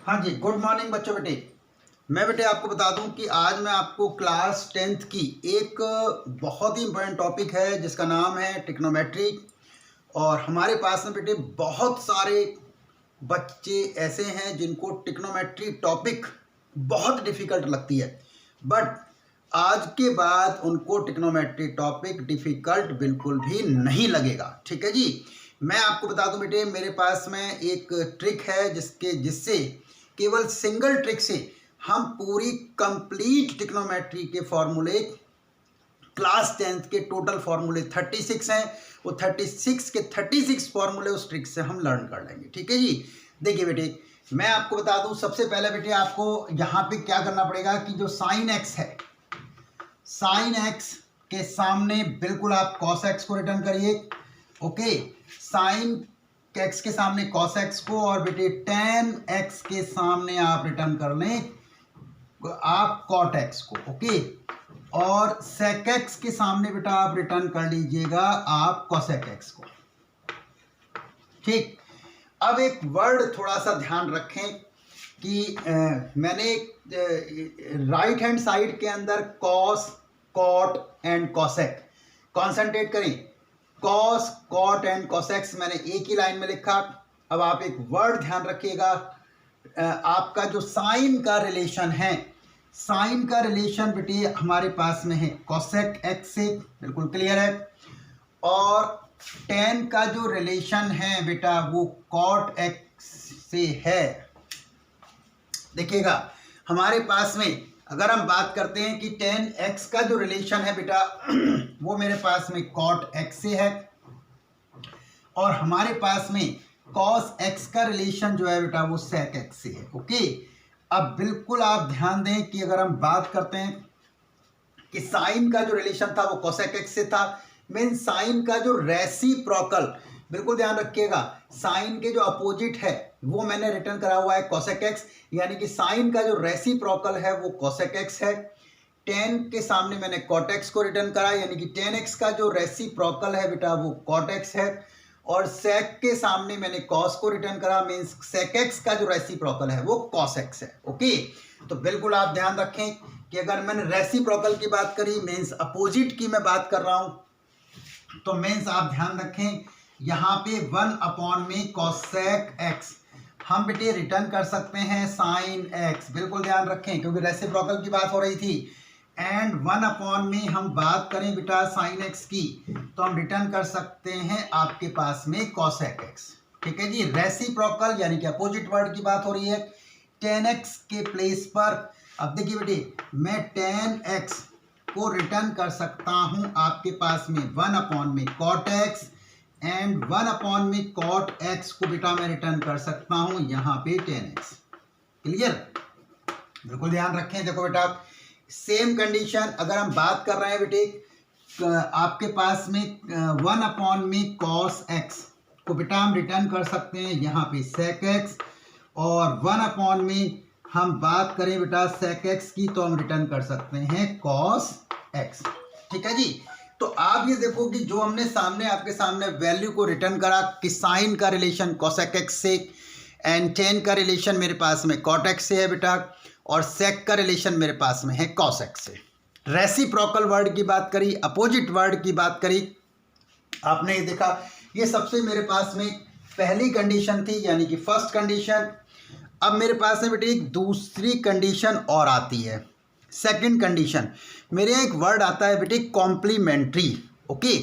हाँ जी, good morning बच्चों। मैं बेटे आपको बता दूं कि आज मैं आपको क्लास 10th की एक बहुत ही इम्पोर्टेंट टॉपिक है जिसका नाम है ट्रिग्नोमेट्री। और हमारे पास में बेटे बहुत सारे बच्चे ऐसे हैं जिनको ट्रिग्नोमेट्री टॉपिक बहुत डिफ़िकल्ट लगती है, बट आज के बाद उनको ट्रिग्नोमेट्री टॉपिक डिफ़िकल्ट बिल्कुल भी नहीं लगेगा। ठीक है जी। मैं आपको बता दूं बेटे, मेरे पास में एक ट्रिक है जिससे केवल सिंगल ट्रिक से हम पूरी कंप्लीट ट्रिग्नोमेट्री के फॉर्मूले, क्लास 10th के टोटल फॉर्मूले 36 हैं, वो 36 के 36 फॉर्मूले उस ट्रिक से हम लर्न कर लेंगे। ठीक है जी। देखिए बेटे, मैं आपको बता दूं, सबसे पहले बेटे आपको यहाँ पे क्या करना पड़ेगा कि जो साइन एक्स है, साइन एक्स के सामने बिल्कुल आप कॉस एक्स को रिटर्न करिए। ओके, साइन एक्स के सामने कॉस एक्स को, और बेटे टेन एक्स के सामने आप रिटर्न कर लें आप कॉट एक्स को। ओके, और सेक एक्स के सामने बेटा आप रिटर्न कर लीजिएगा आप कॉसेक एक्स को। ठीक, अब एक वर्ड थोड़ा सा ध्यान रखें कि मैंने राइट हैंड साइड के अंदर cos, cot and cosec, concentrate करें, कॉस, कॉट एंड कॉसेक्स मैंने एक ही लाइन में लिखा। अब आप एक वर्ड ध्यान रखिएगा, आपका जो साइन का रिलेशन है, साइन का रिलेशन बेटे हमारे पास में है कॉसेक एक्स से, बिल्कुल क्लियर है। और टेन का जो रिलेशन है बेटा वो कॉट एक्स से है। देखिएगा, हमारे पास में अगर हम बात करते हैं कि टेन एक्स का जो रिलेशन है बेटा वो मेरे पास में कॉट एक्स से है, और हमारे पास में कॉस एक्स का रिलेशन जो है बेटा वो सेक एक्स से है। ओके, अब बिल्कुल आप ध्यान दें कि अगर हम बात करते हैं कि साइन का जो रिलेशन था वो कोसेक एक्स से था, मीन साइन का जो रेसिप्रोकल, बिल्कुल ध्यान रखिएगा, साइन के जो अपोजिट है वो मैंने रिटर्न करा हुआ है कोसेक एक्स, यानी कि साइन का जो रेसिप्रोकल है वो कोसेक एक्स है। टेन के सामने मैंने कॉट एक्स को रिटर्न करा, यानी कि टेन एक्स का जो रेसिप्रोकल है बेटा वो कॉट एक्स है। और सेक के सामने मैंने कॉस को रिटर्न करा, मीन्स सेक एक्स का जो रेसिप्रोकल है वो कॉस एक्स है। ओके, तो बिल्कुल आप ध्यान रखें कि अगर मैंने रेसिप्रोकल की बात करी, मीन्स अपोजिट की मैं बात कर रहा हूं, तो मीन्स आप ध्यान रखें यहाँ पे 1 में कॉसेक एक्स हम बेटे रिटर्न कर सकते हैं साइन एक्स, बिल्कुल ध्यान रखें क्योंकि रेसिप्रोकल की बात हो रही थी। एंड 1 में हम बात करें बेटा साइन एक्स की, तो हम रिटर्न कर सकते हैं आपके पास में कॉसेक एक्स। ठीक है जी, रेसिप्रोकल यानी कि अपोजिट वर्ड की बात हो रही है टेन एक्स के प्लेस पर। अब देखिए बेटे, मैं टेन एक्स को रिटर्न कर सकता हूं आपके पास में 1 में कॉट एक्स, एंड 1 में कॉट एक्स को बेटा मैं रिटर्न कर सकता हूं यहाँ पे टेन एक्स। क्लियर, बिल्कुल ध्यान रखें। देखो बेटा, सेम कंडीशन अगर हम बात कर रहे हैं बेटे आपके पास में 1 में कॉस एक्स को बेटा हम रिटर्न कर सकते हैं यहाँ पे सेक एक्स, और 1 में हम बात करें बेटा सेक एक्स की तो हम रिटर्न कर सकते हैं कॉस एक्स। ठीक है जी, तो आप ये देखो कि जो हमने सामने आपके सामने वैल्यू को रिटर्न करा कि साइन का रिलेशन कॉसेक एक्स से, एंड टेन का रिलेशन मेरे पास में कॉट एक्स से है बेटा, और सेक का रिलेशन मेरे पास में है कॉस एक्स से। रेसिप्रोकल वर्ड की बात करी, अपोजिट वर्ड की बात करी, आपने ये देखा ये सबसे मेरे पास में पहली कंडीशन थी, यानी कि फर्स्ट कंडीशन। अब मेरे पास में बेटे एक दूसरी कंडीशन और आती है, सेकंड कंडीशन। मेरे एक वर्ड आता है बेटे complementary. Okay,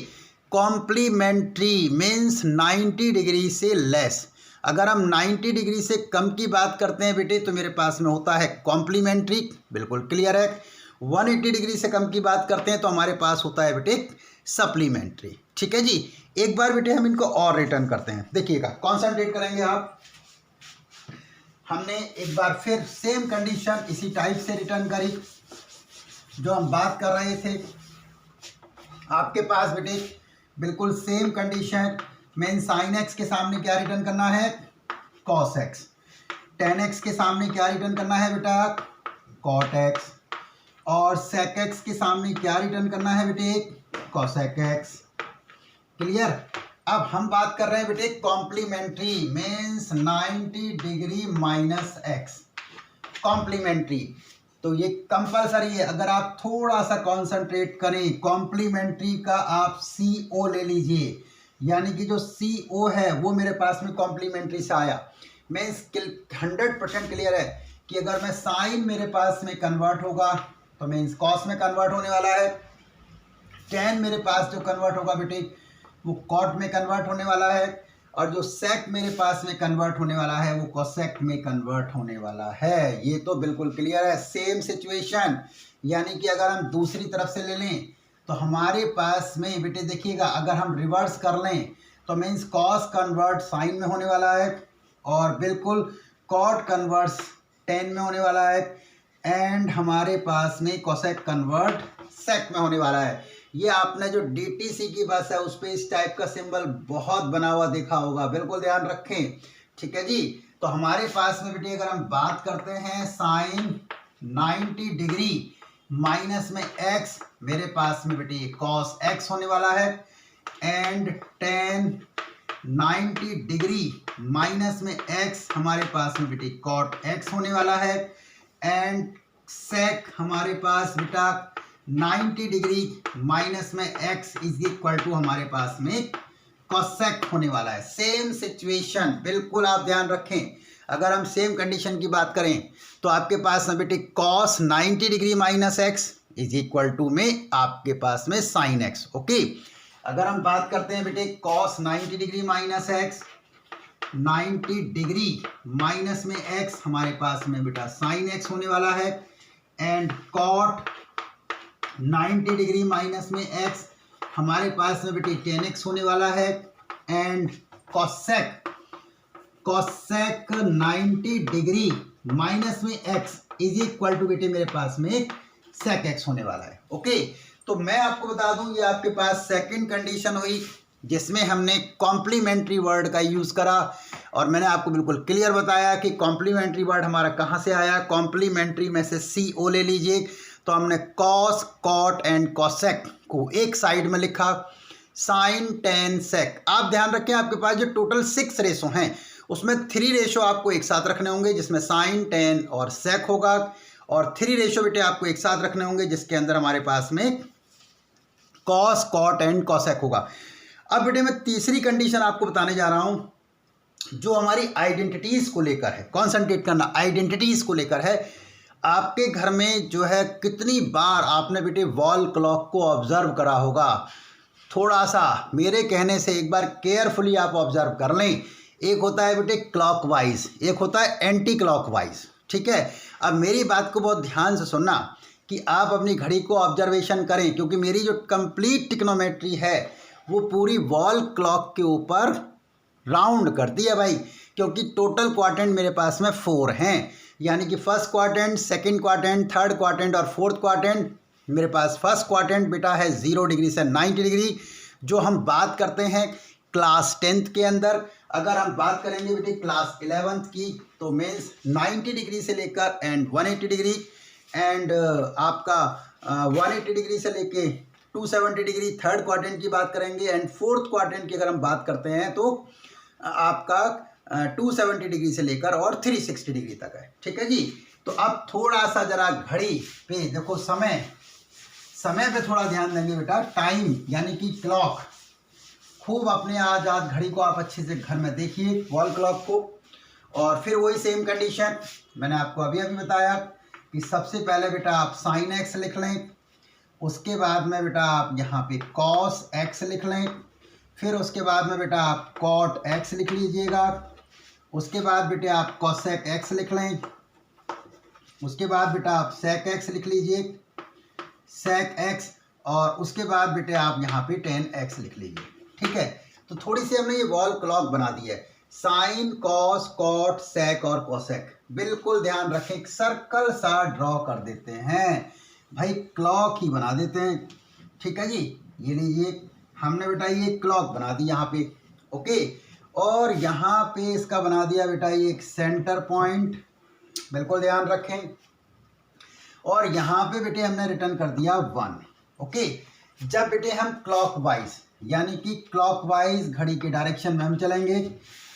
complementary means 90 degree से लेस। अगर हम 90 डिग्री से कम की बात करते हैं बेटे तो मेरे पास में होता है कॉम्प्लीमेंट्री, बिल्कुल क्लियर है। 180 डिग्री से कम की बात करते हैं तो हमारे पास होता है बेटे सप्लीमेंट्री। ठीक है जी, एक बार बेटे हम इनको और रिटर्न करते हैं। देखिएगा, कॉन्सेंट्रेट करेंगे आप। हमने एक बार फिर सेम कंडीशन इसी टाइप से रिटर्न करी जो हम बात कर रहे थे। आपके पास बेटे बिल्कुल same condition, main sine x के सामने क्या रिटर्न करना है कॉस एक्स, टेन एक्स के सामने क्या रिटर्न करना है बेटा कॉट एक्स, और सेक एक्स के सामने क्या रिटर्न करना है बेटे कॉसेक एक्स। क्लियर, अब हम बात कर रहे हैं बेटे complementary, means 90 degree minus x, complementary. तो ये कंपलसरी है, अगर आप थोड़ा सा कंसंट्रेट करें कॉम्प्लीमेंट्री का आप CO ले लीजिए, यानी कि जो CO है वो मेरे पास में कॉम्प्लीमेंट्री से आया। मैं इस 100% क्लियर है कि अगर मैं साइन मेरे पास में कन्वर्ट होगा तो मीन्स कॉस में कन्वर्ट होने वाला है, टेन मेरे पास जो कन्वर्ट होगा बेटे वो कॉट में कन्वर्ट होने वाला है, और जो सेक मेरे पास में कन्वर्ट होने वाला है वो कोसेक में कन्वर्ट होने वाला है। ये तो बिल्कुल क्लियर है। सेम सिचुएशन, यानी कि अगर हम दूसरी तरफ से ले लें तो हमारे पास में बेटे देखिएगा, अगर हम रिवर्स कर लें तो मीन्स कॉस कन्वर्ट साइन में होने वाला है, और बिल्कुल कॉट कन्वर्ट्स टेन में होने वाला है, एंड हमारे पास में कोसेक कन्वर्ट सेक में होने वाला है। ये आपने जो DTC की बस है उस पर इस टाइप का सिंबल बहुत बना हुआ देखा होगा, बिल्कुल ध्यान रखें, ठीक है जी। तो हमारे पास में बेटे अगर हम बात करते हैं साइन 90 डिग्री माइनस में x, मेरे पास में बेटे कॉस x होने वाला है, एंड टेन 90 डिग्री माइनस में x हमारे पास में बेटे कॉट x होने वाला है, एंड सेक हमारे पास बेटा 90 डिग्री माइनस में x इज इक्वल टू हमारे पास में कोसेक होने वाला है। सेम सिचुएशन, बिल्कुल आप ध्यान रखें। अगर हम सेम कंडीशन की बात करें तो आपके पास में बेटे cos 90 degree minus x is equal to में आपके पास में साइन x। ओके, अगर हम बात करते हैं बेटे cos 90 degree minus x, 90 degree minus में x हमारे पास में बेटा साइन x होने वाला है, एंड कॉट 90 डिग्री माइनस में x हमारे पास में बेटे 10x होने वाला है, एंड कोसेक 90 डिग्री माइनस में x इज इक्वल टू बेटे मेरे पास में सेक x होने वाला है। ओके, तो मैं आपको बता दूं ये आपके पास सेकंड कंडीशन हुई जिसमें हमने कॉम्प्लीमेंट्री वर्ड का यूज़ करा, और मैंने आपको बिल्कुल क्लियर बताया कि कॉम्प्लीमेंट्री वर्ड हमारा कहाँ से आया। कॉम्प्लीमेंट्री में से CO ले लीजिए, तो हमने कॉस कॉट एंड कोसेक को एक साइड में लिखा, साइन टेन सेक। आप ध्यान रखें आपके पास जो टोटल 6 रेशो हैं उसमें 3 रेशो आपको एक साथ रखने होंगे जिसमें साइन टेन और सेक होगा, और 3 रेशो बेटे आपको एक साथ रखने होंगे जिसके अंदर हमारे पास में कॉस कॉट एंड कोसेक होगा। अब बेटे मैं तीसरी कंडीशन आपको बताने जा रहा हूं जो हमारी आइडेंटिटीज को लेकर है। कॉन्सेंट्रेट करना, आइडेंटिटीज को लेकर है। आपके घर में जो है कितनी बार आपने बेटे वॉल क्लॉक को ऑब्जर्व करा होगा, थोड़ा सा मेरे कहने से एक बार केयरफुली आप ऑब्जर्व कर लें। एक होता है बेटे क्लॉकवाइज, एक होता है एंटी क्लॉकवाइज, ठीक है। अब मेरी बात को बहुत ध्यान से सुनना कि आप अपनी घड़ी को ऑब्जर्वेशन करें, क्योंकि मेरी जो कंप्लीट टिक्नोमेट्री है वो पूरी वॉल क्लॉक के ऊपर राउंड करती है भाई, क्योंकि टोटल क्वाड्रेंट मेरे पास में 4 हैं, यानी कि first quadrant, second quadrant, third quadrant और फोर्थ क्वाड्रेंट। मेरे पास फर्स्ट क्वाड्रेंट बेटा है 0 डिग्री से 90 डिग्री, जो हम बात करते हैं क्लास 10th के अंदर। अगर हम बात करेंगे बेटे क्लास 11th की तो मीन्स 90 डिग्री से लेकर एंड 180 डिग्री, एंड आपका 180 डिग्री से लेके 270 डिग्री थर्ड क्वाड्रेंट की बात करेंगे, एंड फोर्थ क्वाड्रेंट की अगर हम बात करते हैं तो आपका 270 डिग्री से लेकर और 360 डिग्री तक है, ठीक है जी। तो अब थोड़ा सा जरा घड़ी पे देखो, समय पे थोड़ा ध्यान देंगे बेटा। टाइम यानी कि क्लॉक, खूब अपने आज घड़ी को आप अच्छे से घर में देखिए, वॉल क्लॉक को। और फिर वही सेम कंडीशन मैंने आपको अभी बताया कि सबसे पहले बेटा आप साइन x लिख लें, उसके बाद में बेटा आप यहाँ पे कॉस x लिख लें, फिर उसके बाद में बेटा आप कॉट x लिख लीजिएगा, उसके बाद बेटे आप कोसेक x लिख लें, उसके बाद बेटा आप सेक x लिख लीजिए, सेक x, और उसके बाद बेटे आप यहाँ पे 10x लिख लीजिए, ठीक है। तो थोड़ी सी हमने ये वॉल क्लॉक बना दी है, साइन कॉस कॉट सेक और कोसेक। बिल्कुल ध्यान रखें, एक सर्कल सा ड्रॉ कर देते हैं भाई, क्लॉक ही बना देते हैं, ठीक है जी। ये लीजिए, हमने बेटा ये क्लॉक बना दी यहाँ पे, ओके। और यहाँ पे इसका बना दिया बेटा ये एक सेंटर पॉइंट, बिल्कुल ध्यान रखें। और यहाँ पे बेटे हमने रिटर्न कर दिया 1, ओके। जब बेटे हम क्लॉकवाइज यानी कि क्लॉकवाइज घड़ी के डायरेक्शन में हम चलेंगे।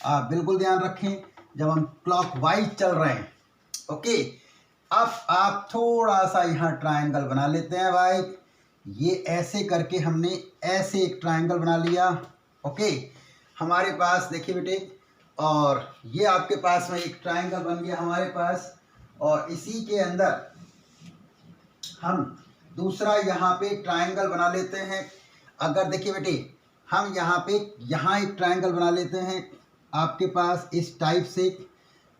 आप बिल्कुल ध्यान रखें जब हम क्लॉकवाइज चल रहे हैं। ओके, अब आप थोड़ा सा यहाँ ट्रायंगल बना लेते हैं भाई। ये ऐसे करके हमने ऐसे एक ट्रायंगल बना लिया। ओके, हमारे पास देखिए बेटे, और ये आपके पास में एक ट्रायंगल बन गया हमारे पास, और इसी के अंदर हम दूसरा यहाँ पे ट्रायंगल बना लेते हैं। अगर देखिए बेटे, हम यहाँ एक ट्रायंगल बना लेते हैं आपके पास इस टाइप से,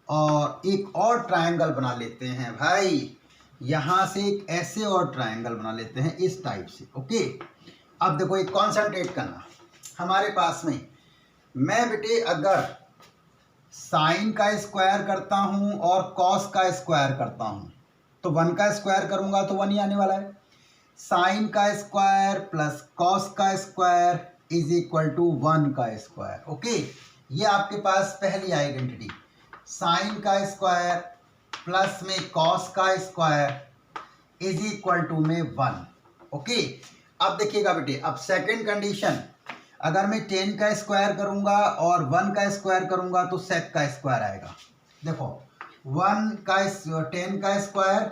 और एक और ट्रायंगल बना लेते हैं भाई, यहाँ से एक ऐसे और ट्रायंगल बना लेते हैं इस टाइप से। ओके, अब देखो एक कॉन्सेंट्रेट करना हमारे पास में, मैं बेटे अगर साइन का स्क्वायर करता हूँ और कॉस का स्क्वायर करता हूँ तो 1 का स्क्वायर करूँगा तो 1 ही आने वाला है। साइन का स्क्वायर प्लस कॉस का स्क्वायर इज इक्वल टू 1 का स्क्वायर। ओके, ये आपके पास पहली आइडेंटिटी, साइन का स्क्वायर प्लस में कॉस का स्क्वायर इज इक्वल टू में 1। ओके, अब देखिएगा बेटे, अब सेकंड कंडीशन, अगर मैं 10 का स्क्वायर करूंगा और 1 का स्क्वायर करूंगा तो सेक का स्क्वायर आएगा। देखो 10 का स्क्वायर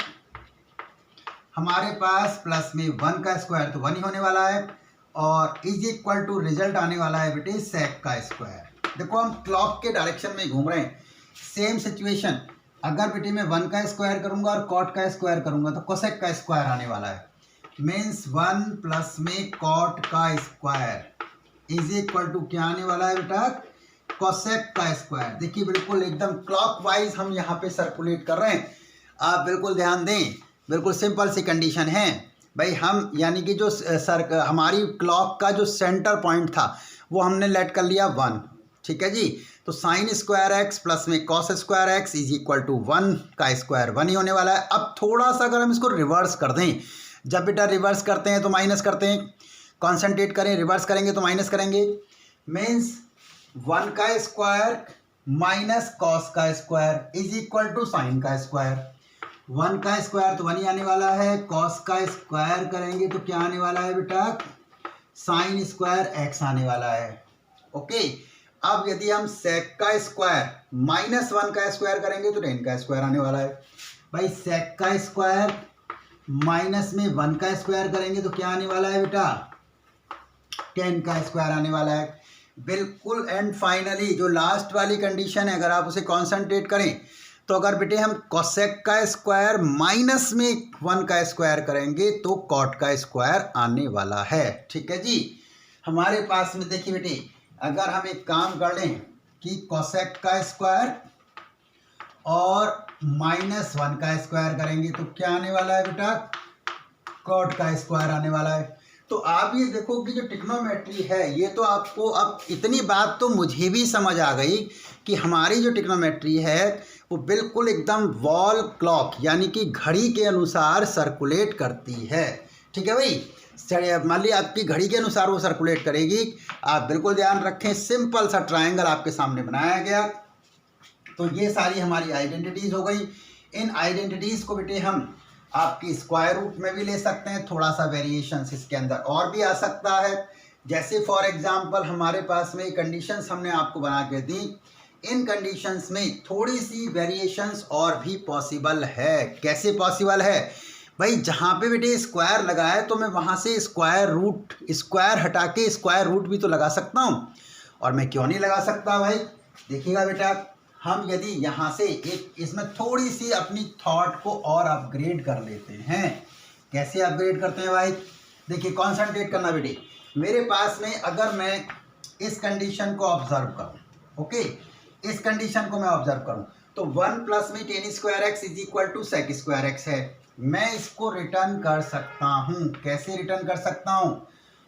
हमारे पास प्लस में 1 का स्क्वायर तो 1 ही होने वाला है, और इज इक्वल टू रिजल्ट आने वाला है बेटे सेक का स्क्वायर। देखो हम क्लॉक के डायरेक्शन में घूम रहे हैं। सेम सिचुएशन, अगर बेटे मैं 1 का स्क्वायर करूंगा और कॉट का स्क्वायर करूंगा तो कोसेक का स्क्वायर आने वाला है। मीन्स 1 प्लस में कॉट का स्क्वायर इज इक्वल टू क्या आने वाला है बेटा, कोसेक का स्क्वायर। देखिए बिल्कुल एकदम क्लॉकवाइज हम यहाँ पे सर्कुलेट कर रहे हैं। आप बिल्कुल ध्यान दें, बिल्कुल सिंपल सी कंडीशन है भाई। हम यानी कि जो हमारी क्लॉक का जो सेंटर पॉइंट था वो हमने लेट कर लिया 1। ठीक है जी, तो साइन स्क्वायर एक्स प्लस में cos square x is equal to 1 का स्क्वायर 1 ही होने वाला है। अब थोड़ा सा अगर हम इसको रिवर्स कर दें, जब बेटा रिवर्स करते हैं तो माइनस करते हैं, कॉन्सेंट्रेट करें, रिवर्स करेंगे तो माइनस करेंगे। मीन्स 1 का स्क्वायर माइनस कॉस का square is equal to sine का स्क्वायर। 1 का स्क्वायर तो 1 ही आने वाला है, कॉस का स्क्वायर करेंगे तो क्या आने वाला है बेटा, साइन स्क्वायर एक्स आने वाला है। ओके, अब यदि हम सेक का स्क्वायर माइनस 1 का स्क्वायर करेंगे तो 10 का स्क्वायर आने वाला है। भाई सेक का स्क्वायर माइनस में 1 का स्क्वायर करेंगे तो क्या आने वाला है बेटा, 10 का स्क्वायर आने वाला है। बिल्कुल एंड फाइनली जो लास्ट वाली कंडीशन है, अगर आप उसे कॉन्सेंट्रेट करें तो अगर बेटे हम कोसेक का स्क्वायर माइनस में 1 का स्क्वायर करेंगे तो कॉट का स्क्वायर आने वाला है। ठीक है जी, हमारे पास में देखिए बेटे, अगर हम एक काम कर लें कि कोसेक का स्क्वायर और माइनस 1 का स्क्वायर करेंगे तो क्या आने वाला है बेटा, कॉट का स्क्वायर आने वाला है। तो आप ये देखो कि जो ट्रिग्नोमेट्री है, ये तो आपको अब इतनी बात तो मुझे भी समझ आ गई कि हमारी जो ट्रिग्नोमेट्री है वो बिल्कुल एकदम वॉल क्लॉक यानी कि घड़ी के अनुसार सर्कुलेट करती है। ठीक है भाई, मान लीजिए आपकी घड़ी के अनुसार वो सर्कुलेट करेगी। आप बिल्कुल ध्यान रखें, सिंपल सा ट्रायंगल आपके सामने बनाया गया। तो ये सारी हमारी आइडेंटिटीज़ हो गई। इन आइडेंटिटीज़ को बेटे हम आपकी स्क्वायर रूट में भी ले सकते हैं, थोड़ा सा वेरिएशंस इसके अंदर और भी आ सकता है। जैसे फॉर एग्जांपल हमारे पास में कंडीशंस हमने आपको बना के दी, इन कंडीशंस में थोड़ी सी वेरिएशंस और भी पॉसिबल है। कैसे पॉसिबल है भाई, जहाँ पे बेटे स्क्वायर लगा है तो मैं वहाँ से स्क्वायर हटा के स्क्वायर रूट भी तो लगा सकता हूँ, और मैं क्यों नहीं लगा सकता भाई। देखिएगा बेटा, हम यदि यहाँ से एक इसमें थोड़ी सी अपनी थॉट को और अपग्रेड कर लेते हैं। कैसे अपग्रेड करते हैं भाई, देखिए कॉन्सेंट्रेट करना बेटे। मेरे पास में अगर मैं इस कंडीशन को ऑब्जर्व करूँ, ओके, इस कंडीशन को मैं ऑब्जर्व करूँ तो 1 प्लस में tan square x is equal to sec square x है। मैं इसको रिटर्न कर सकता हूँ। कैसे रिटर्न कर सकता हूँ,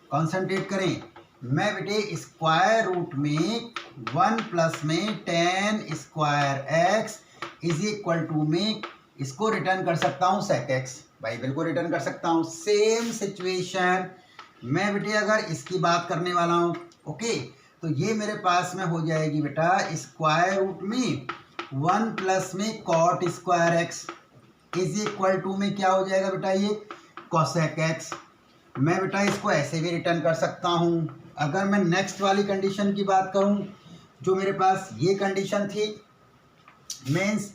कॉन्सेंट्रेट करें। मैं बेटे स्क्वायर रूट में 1 प्लस में tan square x is equal to में इसको रिटर्न कर सकता हूँ सेक एक्स। भाई बिल्कुल रिटर्न कर सकता हूँ। सेम सिचुएशन मैं बेटे अगर इसकी बात करने वाला हूँ, ओके, तो ये मेरे पास में हो जाएगी बेटा स्क्वायर रूट में 1 प्लस में cot square x is equal to में क्या हो जाएगा बेटा, ये कोसेक एक्स। मैं बेटा इसको ऐसे भी रिटर्न कर सकता हूँ, अगर मैं नेक्स्ट वाली कंडीशन की बात करूं, जो मेरे पास ये कंडीशन थी, मीन्स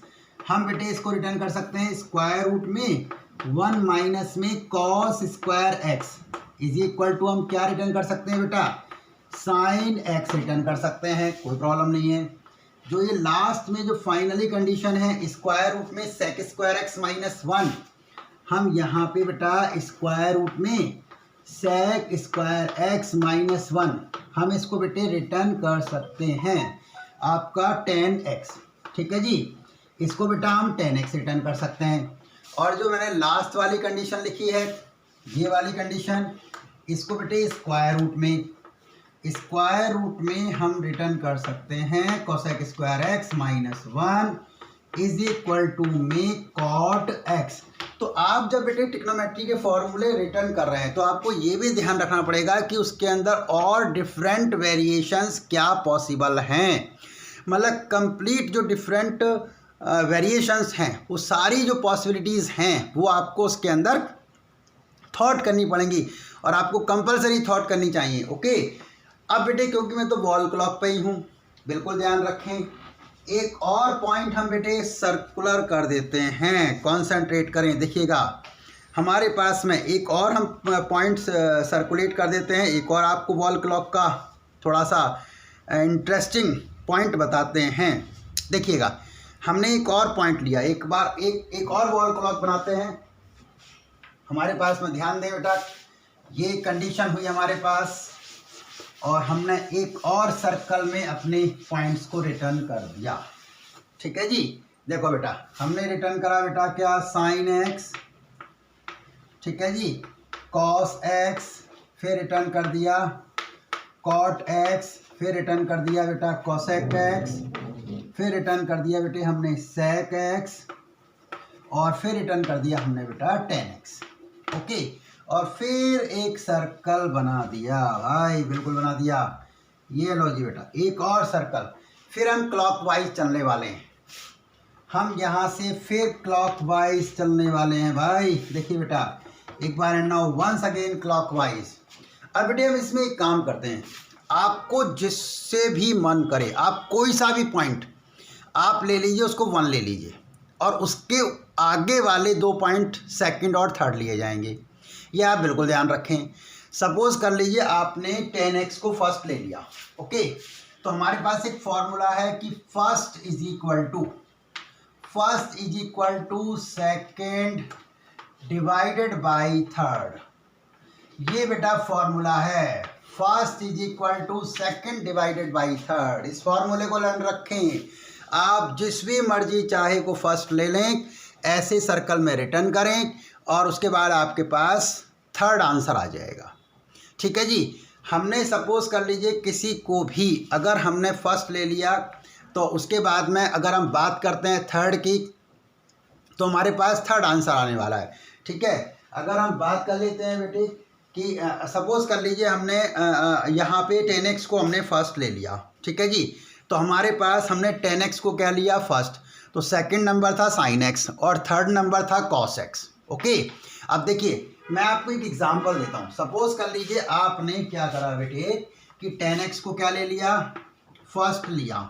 हम बेटे इसको रिटर्न कर सकते हैं स्क्वायर रूट में 1 माइनस में cos square x is equal to, हम क्या रिटर्न कर सकते हैं बेटा, साइन एक्स रिटर्न कर सकते हैं, कोई प्रॉब्लम नहीं है। जो ये लास्ट में जो फाइनली कंडीशन है स्क्वायर रूट में सेक स्क्वायर एक्स माइनस 1, हम यहाँ पे बेटा स्क्वायर रूट में सेक स्क्वायर एक्स माइनस 1 हम इसको बेटे रिटर्न कर सकते हैं आपका 10x, ठीक है जी। इसको बेटा हम 10x रिटर्न कर सकते हैं। और जो मैंने लास्ट वाली कंडीशन लिखी है, ये वाली कंडीशन, इसको बेटे स्क्वायर रूट में हम रिटर्न कर सकते हैं cosec square x minus 1 is equal to में कॉट एक्स। तो आप जब बेटे ट्रिग्नोमेट्री के फॉर्मूले रिटर्न कर रहे हैं तो आपको ये भी ध्यान रखना पड़ेगा कि उसके अंदर और डिफरेंट वेरिएशंस क्या पॉसिबल हैं, मतलब कंप्लीट जो डिफरेंट वेरिएशंस हैं वो सारी जो पॉसिबिलिटीज़ हैं वो आपको उसके अंदर थॉट करनी पड़ेंगी और आपको कंपलसरी थॉट करनी चाहिए। ओके, अब बेटे क्योंकि मैं तो वॉल क्लॉक पे ही हूँ, बिल्कुल ध्यान रखें। एक और पॉइंट हम बेटे सर्कुलर कर देते हैं, कॉन्सेंट्रेट करें, देखिएगा हमारे पास में एक और हम पॉइंट सर्कुलेट कर देते हैं। एक और आपको वॉल क्लॉक का थोड़ा सा इंटरेस्टिंग पॉइंट बताते हैं। देखिएगा हमने एक और पॉइंट लिया, एक और वॉल क्लॉक बनाते हैं हमारे पास में। ध्यान दें बेटा, ये कंडीशन हुई हमारे पास और हमने एक और सर्कल में अपने पॉइंट्स को रिटर्न कर दिया, ठीक है जी। देखो बेटा हमने रिटर्न करा बेटा क्या, साइन एक्स, ठीक है जी, कॉस एक्स, फिर रिटर्न कर दिया कॉट एक्स, फिर रिटर्न कर दिया बेटा कोसेक एक्स, फिर रिटर्न कर दिया बेटे हमने सेक एक्स और फिर रिटर्न कर दिया हमने बेटा 10x। ओके, और फिर एक सर्कल बना दिया भाई, बिल्कुल बना दिया। ये लो जी बेटा एक और सर्कल, फिर हम क्लॉकवाइज चलने वाले हैं। हम यहाँ से फिर क्लॉकवाइज चलने वाले हैं भाई। देखिए बेटा एक बार and now once again clockwise. अब बेटे हम इसमें एक काम करते हैं, आपको जिससे भी मन करे आप कोई सा भी पॉइंट आप ले लीजिए, उसको 1 ले लीजिए और उसके आगे वाले 2 पॉइंट सेकंड और थर्ड लिए जाएंगे। ये आप बिल्कुल ध्यान रखें। सपोज कर लीजिए आपने 10x को फर्स्ट ले लिया, ओके, तो हमारे पास एक फॉर्मूला है कि first is equal to second divided by third. ये बेटा फॉर्मूला है, first is equal to second divided by third. इस फॉर्मूले को लर्न रखें। आप जिस भी मर्जी चाहे को फर्स्ट ले लें, ऐसे सर्कल में रिटर्न करें और उसके बाद आपके पास थर्ड आंसर आ जाएगा, ठीक है जी। हमने सपोज कर लीजिए किसी को भी अगर हमने फर्स्ट ले लिया तो उसके बाद में अगर हम बात करते हैं थर्ड की तो हमारे पास थर्ड आंसर आने वाला है, ठीक है। अगर हम बात कर लेते हैं बेटे कि सपोज कर लीजिए हमने यहाँ पे 10x को हमने फर्स्ट ले लिया, ठीक है जी, तो हमारे पास हमने 10x को क्या लिया फर्स्ट, तो सेकंड नंबर था साइन एक्स और थर्ड नंबर था कॉस एक्स। ओके, अब देखिए मैं आपको एक एग्जांपल देता हूँ। सपोज कर लीजिए आपने क्या करा बेटे कि 10x को क्या ले लिया, फर्स्ट लिया।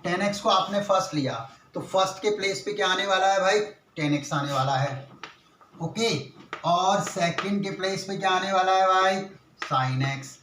10x को आपने फर्स्ट लिया तो फर्स्ट के प्लेस पे क्या आने वाला है भाई, 10x आने वाला है, ओके। और सेकंड के प्लेस पे क्या आने वाला है भाई, साइन एक्स।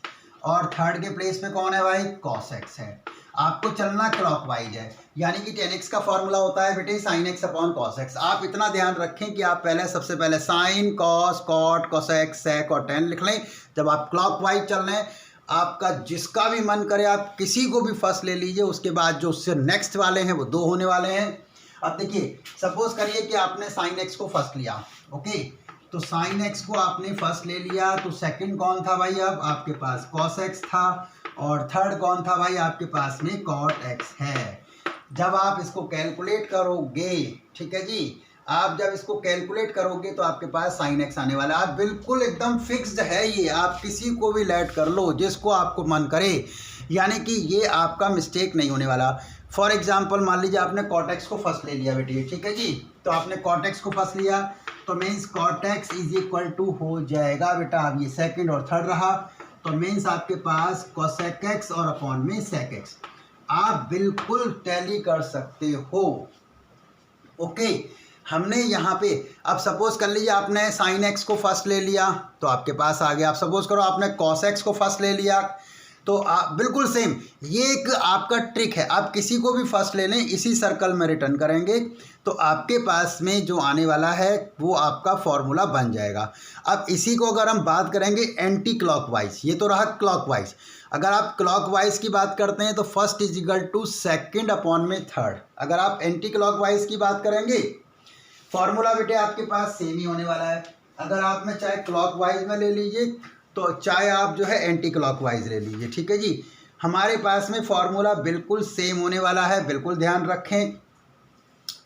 और थर्ड के प्लेस पे कौन है भाई, कॉस एक्स है। आपको चलना क्लॉकवाइज है, यानी कि 10x का फॉर्मूला होता है बेटे sine x upon cos x. आप इतना ध्यान रखें कि आप सबसे पहले साइन, कॉस, कॉट, कोसेक, सेक और 10 लिख लें। जब आप क्लॉकवाइज चल रहे हैं आपका जिसका भी मन करे आप किसी को भी फर्स्ट ले लीजिए, उसके बाद जो उससे नेक्स्ट वाले हैं वो 2 होने वाले हैं। अब देखिए सपोज करिए कि आपने साइन एक्स को फर्स्ट लिया, ओके, तो साइन एक्स को आपने फर्स्ट ले लिया तो सेकंड कौन था भाई, अब आपके पास कॉस एक्स था और थर्ड कौन था भाई, आपके पास में कॉट एक्स है। जब आप इसको कैलकुलेट करोगे, ठीक है जी, आप जब इसको कैलकुलेट करोगे तो आपके पास साइन एक्स आने वाला है। आप बिल्कुल एकदम फिक्स्ड है ये, आप किसी को भी लेट कर लो जिसको आपको मन करे, यानी कि ये आपका मिस्टेक नहीं होने वाला। फॉर एग्जांपल मान लीजिए आपने कॉट एक्स को फर्स्ट ले लिया बेटी, ठीक है जी, तो आपने कॉट एक्स को फर्स्ट लिया तो means cot x is equal to हो जाएगा बेटा, अब ये सेकंड और थर्ड रहा, तो मीन्स आपके पास cosec x और अपॉन में sec x आप बिल्कुल टैली कर सकते हो। ओके, हमने यहाँ पे अब सपोज कर लीजिए आपने साइन एक्स को फर्स्ट ले लिया तो आपके पास आ गया। आप सपोज करो आपने कॉस एक्स को फर्स्ट ले लिया तो आप बिल्कुल सेम, ये एक आपका ट्रिक है, आप किसी को भी फर्स्ट ले लें इसी सर्कल में रिटर्न करेंगे तो आपके पास में जो आने वाला है वो आपका फॉर्मूला बन जाएगा। अब इसी को अगर हम बात करेंगे एंटी क्लॉकवाइज, ये तो रहा क्लॉकवाइज, अगर आप क्लॉकवाइज की बात करते हैं तो first is equal to second upon में थर्ड। अगर आप एंटी क्लॉकवाइज की बात करेंगे फॉर्मूला बेटे आपके पास सेम ही होने वाला है। अगर आप में चाहे क्लॉकवाइज में ले लीजिए तो चाहे आप जो है एंटी क्लॉकवाइज ले लीजिए, ठीक है जी, हमारे पास में फॉर्मूला बिल्कुल सेम होने वाला है, बिल्कुल ध्यान रखें,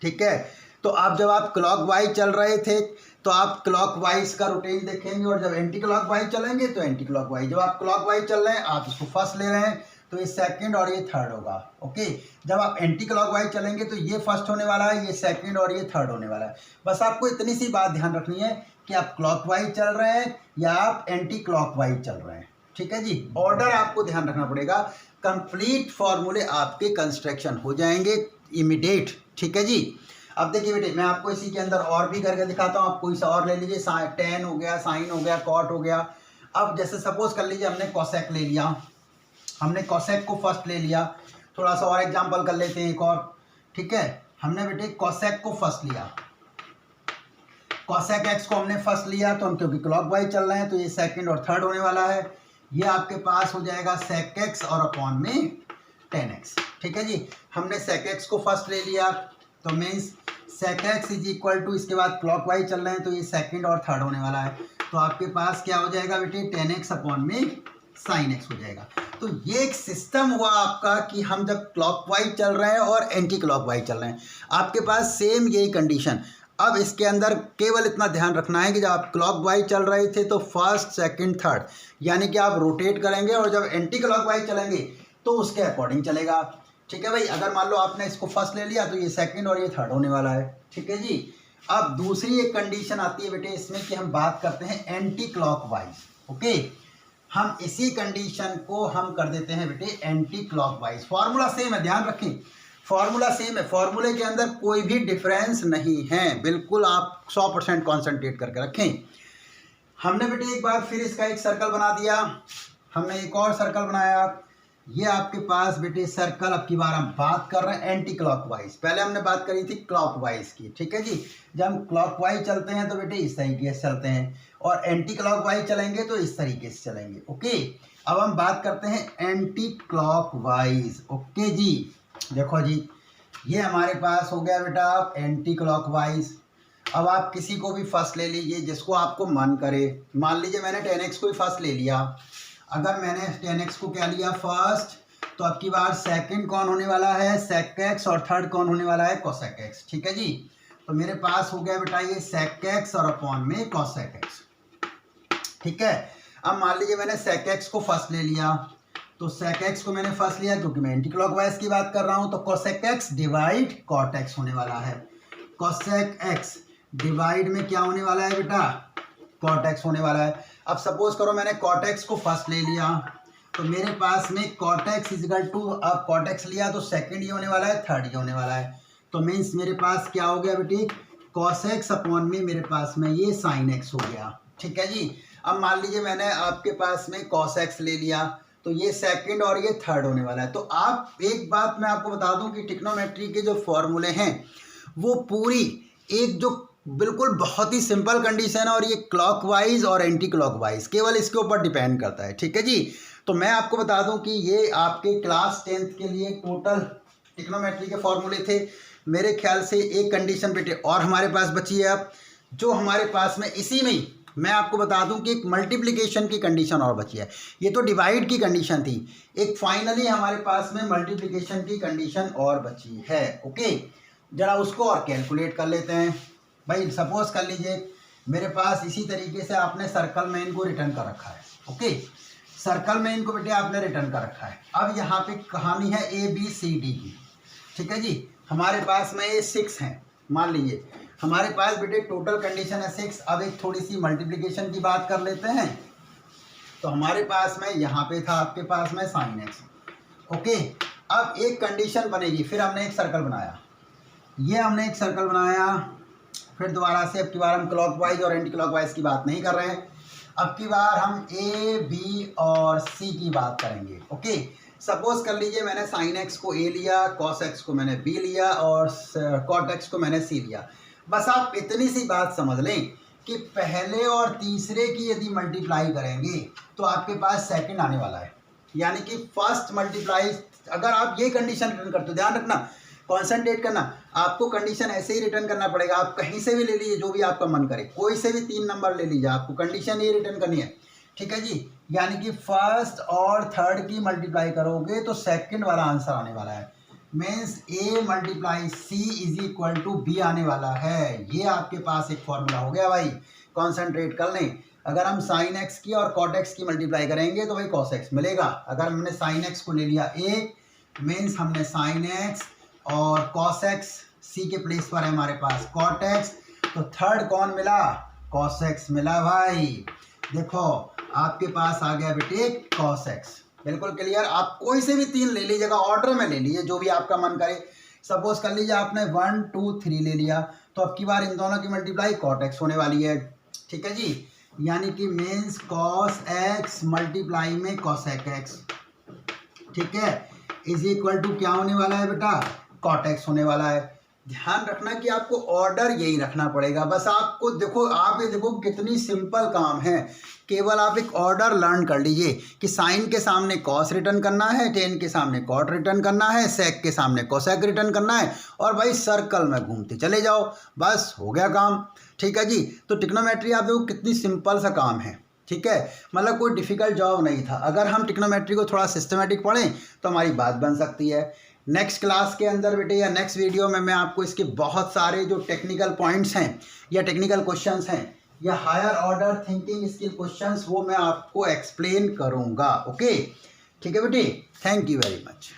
ठीक है। तो आप जब आप क्लॉकवाइज चल रहे थे तो आप क्लॉकवाइज का रूटीन देखेंगे और जब एंटी क्लॉकवाइज चलेंगे तो एंटी क्लॉकवाइज। जब आप क्लॉकवाइज चल रहे हैं आप इसको फर्स्ट ले रहे हैं तो ये सेकंड और ये थर्ड होगा। ओके, जब आप एंटी क्लॉकवाइज चलेंगे तो ये फर्स्ट होने वाला है, ये सेकंड और ये थर्ड होने वाला है। बस आपको इतनी सी बात ध्यान रखनी है कि आप क्लॉकवाइज चल रहे हैं या आप एंटी क्लॉकवाइज चल रहे हैं, ठीक है जी। ऑर्डर आपको ध्यान रखना पड़ेगा, कंप्लीट फॉर्मूले आपके कंस्ट्रक्शन हो जाएंगे इमीडिएट, ठीक है जी। अब देखिए बेटे मैं आपको इसी के अंदर और भी करके दिखाता हूँ। आप कोई सा और ले लीजिए, टेन हो गया, साइन हो गया, कॉट हो गया। अब जैसे सपोज कर लीजिए हमने कॉसेक ले लिया, हमने कॉसेक को फर्स्ट ले लिया। थोड़ा सा और एग्जांपल कर लेते हैं एक और, ठीक है। हमने बेटे कॉसेक को फर्स्ट लिया, कॉसेक एक्स को हमने फर्स्ट लिया तो हम क्योंकि क्लॉकवाइज चल रहे हैं तो ये सेकंड और थर्ड होने वाला है। ये आपके पास हो जाएगा सेक एक्स और अपॉन में टेन एक्स, ठीक है जी। हमने सेक एक्स को फर्स्ट ले लिया तो means sec x is equal to, इसके बाद क्लॉकवाइज चल रहे हैं तो ये सेकंड और थर्ड होने वाला है। तो आपके पास क्या हो जाएगा बेटे, टेन एक्स अपॉन में साइन एक्स हो जाएगा। तो ये एक सिस्टम हुआ आपका कि हम जब क्लॉकवाइज चल रहे हैं और एंटी क्लॉकवाइज चल रहे हैं आपके पास सेम यही कंडीशन। अब इसके अंदर केवल इतना ध्यान रखना है कि जब आप क्लॉकवाइज चल रहे थे तो फर्स्ट सेकंड थर्ड यानी कि आप रोटेट करेंगे और जब एंटी क्लॉकवाइज चलेंगे तो उसके अकॉर्डिंग चलेगा, ठीक है भाई। अगर मान लो आपने इसको फर्स्ट ले लिया तो ये सेकंड और ये थर्ड होने वाला है, ठीक है जी। अब दूसरी एक कंडीशन आती है बेटे इसमें कि हम बात करते हैं एंटी क्लॉकवाइज। ओके, हम इसी कंडीशन को हम कर देते हैं बेटे एंटी क्लॉकवाइज। फॉर्मूला सेम है, ध्यान रखें, फॉर्मूला सेम है, फॉर्मूले के अंदर कोई भी डिफरेंस नहीं है, बिल्कुल आप 100% कॉन्सेंट्रेट करके रखें। हमने बेटे एक बार फिर इसका एक सर्कल बना दिया, हमने एक और सर्कल बनाया। ये आपके पास बेटे सर्कल, अब की बार हम बात कर रहे हैं एंटी क्लॉकवाइज। पहले हमने बात करी थी क्लॉकवाइज की, ठीक है जी। जब हम क्लॉकवाइज चलते हैं तो बेटे इस तरीके से चलते हैं और एंटी क्लॉकवाइज चलेंगे तो इस तरीके से चलेंगे। ओके, अब हम बात करते हैं एंटी क्लॉकवाइज। ओके जी, देखो जी ये हमारे पास हो गया बेटा एंटी क्लॉकवाइज। अब आप किसी को भी फर्स्ट ले लीजिए जिसको आपको मन करे। मान लीजिए मैंने 10x को ही फर्स्ट ले लिया। अगर मैंने 10x को क्या लिया फर्स्ट तो अब की बार सेकंड कौन होने वाला है, सेक एक्स, और थर्ड कौन होने वाला है, कोसेक एक्स, ठीक है जी। तो मेरे पास हो गया बेटा ये सेक एक्स और अपॉन में कोसेक एक्स, ठीक है। अब मान लीजिए मैंने सेक एक्स को फर्स्ट ले लिया तो सेक एक्स को मैंने फर्स्ट लिया क्योंकि मैं एंटी क्लॉकवाइज की बात कर रहा हूं तो cosec x divide cot x होने वाला है। कोसेक एक्स डिवाइड में क्या होने वाला है बेटा, कॉट एक्स होने वाला है। अब सपोज करो मैंने कॉट एक्स को फर्स्ट ले लिया तो मेरे पास में कॉट एक्स इजिकल टू, अब कॉट एक्स लिया तो सेकंड ये होने वाला है, थर्ड ये होने वाला है। तो मीन्स मेरे पास क्या हो गया बेटी, कॉस एक्स अपॉन में मेरे पास में ये साइन एक्स हो गया, ठीक है जी। अब मान लीजिए मैंने आपके पास में कॉस एक्स ले लिया तो ये सेकंड और ये थर्ड होने वाला है। तो आप एक बात मैं आपको बता दूं कि ट्रिग्नोमेट्री के जो फॉर्मूले हैं वो पूरी एक जो बिल्कुल बहुत ही सिंपल कंडीशन है और ये क्लॉकवाइज और एंटी क्लॉकवाइज केवल इसके ऊपर डिपेंड करता है, ठीक है जी। तो मैं आपको बता दूं कि ये आपके क्लास 10th के लिए टोटल ट्रिग्नोमेट्री के फॉर्मूले थे। मेरे ख्याल से एक कंडीशन बेटे और हमारे पास बची है अब, जो हमारे पास में इसी में ही मैं आपको बता दूं कि एक मल्टीप्लिकेशन की कंडीशन और बची है। ये तो डिवाइड की कंडीशन थी, एक फाइनली हमारे पास में मल्टीप्लिकेशन की कंडीशन और बची है। ओके, जरा उसको और कैलकुलेट कर लेते हैं भाई। सपोज कर लीजिए मेरे पास इसी तरीके से आपने सर्कल में इनको रिटर्न कर रखा है। ओके, सर्कल में इनको बेटे आपने रिटर्न कर रखा है। अब यहाँ पे कहानी है ABCD की, ठीक है जी। हमारे पास में ये 6 हैं, मान लीजिए हमारे पास बेटे टोटल कंडीशन है 6। अब एक थोड़ी सी मल्टीप्लिकेशन की बात कर लेते हैं। तो हमारे पास में यहाँ पे था आपके पास में साइन एक्स। ओके, अब एक कंडीशन बनेगी, फिर हमने एक सर्कल बनाया, ये हमने एक सर्कल बनाया, फिर दोबारा से अब की बार हम क्लॉकवाइज और एंटी क्लॉकवाइज की बात नहीं कर रहे हैं, अब की बार हम ए बी और सी की बात करेंगे। ओके, सपोज कर लीजिए मैंने साइन एक्स को ए लिया, कॉस एक्स को मैंने बी लिया और कॉट एक्स को मैंने सी लिया। बस आप इतनी सी बात समझ लें कि पहले और तीसरे की यदि मल्टीप्लाई करेंगे तो आपके पास सेकंड आने वाला है, यानी कि फर्स्ट मल्टीप्लाई। अगर आप ये कंडीशन रिटर्न करते हो, ध्यान रखना, कॉन्सेंट्रेट करना, आपको कंडीशन ऐसे ही रिटर्न करना पड़ेगा। आप कहीं से भी ले लीजिए, जो भी आपका मन करे, कोई से भी 3 नंबर ले लीजिए, आपको कंडीशन ये रिटर्न करनी है, ठीक है जी। यानी कि फर्स्ट और थर्ड की मल्टीप्लाई करोगे तो सेकंड वाला आंसर आने वाला है, means A multiply C is equal to B आने वाला है। ये आपके पास एक फॉर्मूला हो गया भाई, कॉन्सेंट्रेट कर लें। अगर हम साइन एक्स की और कॉट एक्स की मल्टीप्लाई करेंगे तो भाई कॉस एक्स मिलेगा। अगर हमने साइन एक्स को ले लिया ए, मीन्स हमने साइन एक्स और कॉस एक्स, सी के प्लेस पर है हमारे पास कॉट एक्स, तो थर्ड कौन मिला, कॉस एक्स मिला भाई। देखो आपके पास आ गया बेटे कॉस एक्स, बिल्कुल क्लियर। आप कोई से भी 3 ले लीजिएगा, ऑर्डर में ले लीजिए, जो भी आपका मन करे। सपोज कर लीजिए आपने 1 2 3 ले लिया, तो अब की बार इन दोनों की मल्टीप्लाई कॉट एक्स होने वाली है, ठीक है जी। यानी कि मीन्स कॉस एक्स मल्टीप्लाई में कॉसेक एक्स, ठीक है, इज इक्वल टू क्या होने वाला है बेटा, कॉट एक्स होने वाला है। ध्यान रखना कि आपको ऑर्डर यही रखना पड़ेगा। बस आपको देखो, आप ये देखो कितनी सिंपल काम है, केवल आप एक ऑर्डर लर्न कर लीजिए कि साइन के सामने कॉस रिटर्न करना है, टेन के सामने कॉट रिटर्न करना है, सेक के सामने कोसेक रिटर्न करना है, और भाई सर्कल में घूमते चले जाओ, बस हो गया काम, ठीक है जी। तो ट्रिग्नोमेट्री आप देखो कितनी सिंपल सा काम है, ठीक है, मतलब कोई डिफ़िकल्ट जॉब नहीं था। अगर हम ट्रिग्नोमेट्री को थोड़ा सिस्टमेटिक पढ़ें तो हमारी बात बन सकती है। नेक्स्ट क्लास के अंदर बेटे या नेक्स्ट वीडियो में मैं आपको इसके बहुत सारे जो टेक्निकल पॉइंट्स हैं या टेक्निकल क्वेश्चंस हैं या higher order thinking skill questions, वो मैं आपको एक्सप्लेन करूँगा। ओके, ठीक है बेटे, थैंक यू वेरी मच।